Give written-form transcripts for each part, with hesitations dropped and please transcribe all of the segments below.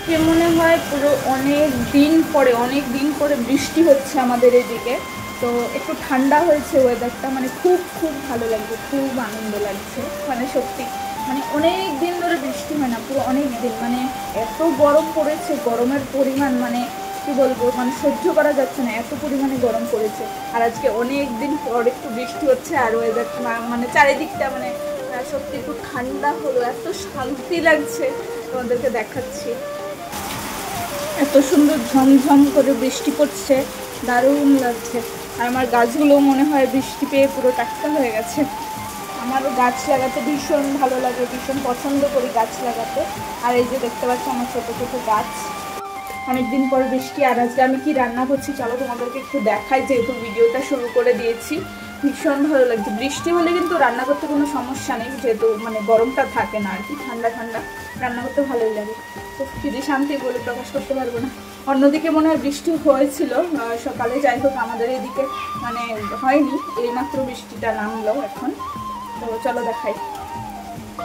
আজকে মনে হয় পুরো অনেক দিন পরে বৃষ্টি হচ্ছে আমাদের এদিকে। তো একটু ঠান্ডা হয়েছে ওয়েদারটা, মানে খুব খুব ভালো লাগছে, খুব আনন্দ লাগছে। মানে সত্যি মানে অনেক দিন ধরে বৃষ্টি হয় না, পুরো অনেক দিন। মানে এত গরম পড়েছে, গরমের পরিমাণ মানে কি বলবো, মানে সহ্য করা যাচ্ছে না, এত পরিমাণে গরম পড়েছে। আর আজকে অনেক দিন পর একটু বৃষ্টি হচ্ছে, আর ওয়েদারটা মানে চারিদিকটা মানে সত্যি একটু ঠান্ডা হলো, এত শান্তি লাগছে। তোমাদেরকে দেখাচ্ছি, এত সুন্দর ঝমঝম করে বৃষ্টি পড়ছে, দারুণ লাগছে। আর আমার গাছগুলো মনে হয় বৃষ্টি পেয়ে পুরো টাটকা হয়ে গেছে। আমারও গাছ লাগাতে ভীষণ ভালো লাগে, ভীষণ পছন্দ করি গাছ লাগাতে। আর এই যে দেখতে পাচ্ছি আমার ছোটো ছোটো গাছ, অনেকদিন পর বৃষ্টি। আর আজকে আমি কি রান্না করছি চলো তোমাদেরকে একটু দেখাই, যেহেতু ভিডিওটা শুরু করে দিয়েছি। ভীষণ ভালো লাগছে, বৃষ্টি হলে কিন্তু রান্না করতে কোনো সমস্যা নেই, যেহেতু মানে গরমটা থাকে না আর কি, ঠান্ডা ঠান্ডা রান্না করতে ভালোই লাগে। তো যদি শান্তি বলে প্রকাশ করতে পারবো না। অন্যদিকে মনে হয় বৃষ্টি হয়েছিল সকালে, যাই হোক আমাদের এদিকে মানে হয়নি, এইমাত্র বৃষ্টিটা নামলো এখন। তো চলো দেখাই।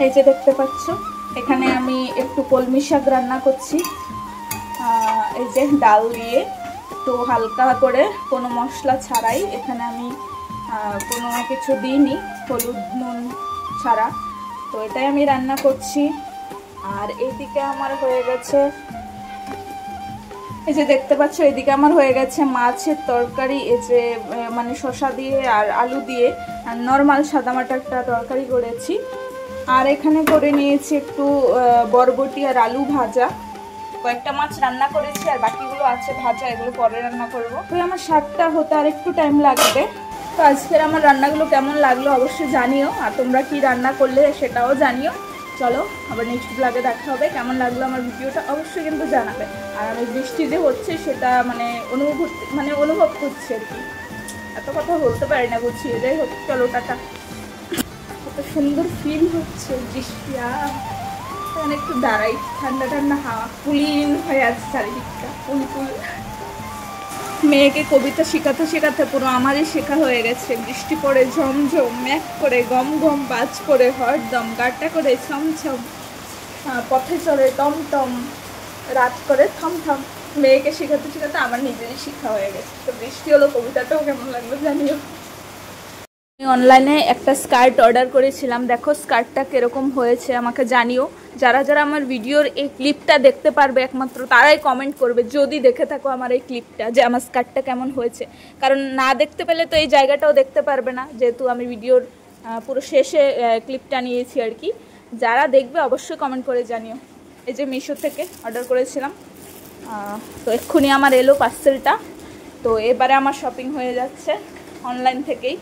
এই যে দেখতে পাচ্ছ, এখানে আমি একটু কলমি শাক রান্না করছি, এই যে ডাল দিয়ে, তো হালকা করে কোনো মশলা ছাড়াই। এখানে আমি কোনো কিছু দিইনি, হলুদ নুন ছাড়া। তো এটাই আমি রান্না করছি। আর এইদিকে আমার হয়ে গেছে, এই যে দেখতে পাচ্ছ, এইদিকে আমার হয়ে গেছে মাছের তরকারি। এই যে মানে শসা দিয়ে আর আলু দিয়ে নর্মাল সাদামাটা একটা তরকারি করেছি। আর এখানে করে নিয়েছি একটু বরবটি আর আলু ভাজা। কয়েকটা মাছ রান্না করেছি আর বাকিগুলো আছে ভাজা, এগুলো পরে রান্না করবো। তো আমার শাকটা হতে আর একটু টাইম লাগবে। তো আজকের আমার রান্নাগুলো কেমন লাগলো অবশ্যই জানিও, আর তোমরা কি রান্না করলে সেটাও জানিও। চলো আবার নেক্সট ব্লগে দেখা হবে। কেমন লাগলো আমার ভিডিওটা অবশ্যই কিন্তু জানাবে। আর আমি বৃষ্টি যে হচ্ছে সেটা মানে অনুভব করছি আর কি, এত কথা বলতে পারি না গুছিয়ে। যাই হোক চলো টাটা। কত সুন্দর ফিল হচ্ছে বৃষ্টি, এখানে একটু দাঁড়াই, ঠান্ডা ঠান্ডা হাওয়া, কুলিন হয়ে আছে চারিদিকটা, কুলকুল। মেয়েকে কবিতা শেখাতে শেখাতে পুরো আমারই শেখা হয়ে গেছে। বৃষ্টি পড়ে ঝমঝম, মেঘ করে গম গম, বাজ পড়ে হরদম, গাটা করে ছমছম, পথে চড়ে টমটম, রাত করে থমথম। মেয়েকে শেখাতে শেখাতে আমার নিজেরই শিক্ষা হয়ে গেছে। তো বৃষ্টি হলো, কবিতাটাও কেমন লাগলো জানিও। আমি অনলাইনে একটা স্কার্ট অর্ডার করেছিলাম, দেখো স্কার্টটা কীরকম হয়েছে আমাকে জানিও। যারা যারা আমার ভিডিওর এই ক্লিপটা দেখতে পারবে একমাত্র তারাই কমেন্ট করবে, যদি দেখে থাকো আমার এই ক্লিপটা, যে আমার স্কার্টটা কেমন হয়েছে। কারণ না দেখতে পেলে তো এই জায়গাটাও দেখতে পারবে না, যেহেতু আমি ভিডিওর পুরো শেষে ক্লিপটা নিয়েছি আর কি। যারা দেখবে অবশ্যই কমেন্ট করে জানিও। এই যে মিশো থেকে অর্ডার করেছিলাম, তো এক্ষুনি আমার এলো পার্সেলটা। তো এবারে আমার শপিং হয়ে যাচ্ছে অনলাইন থেকেই।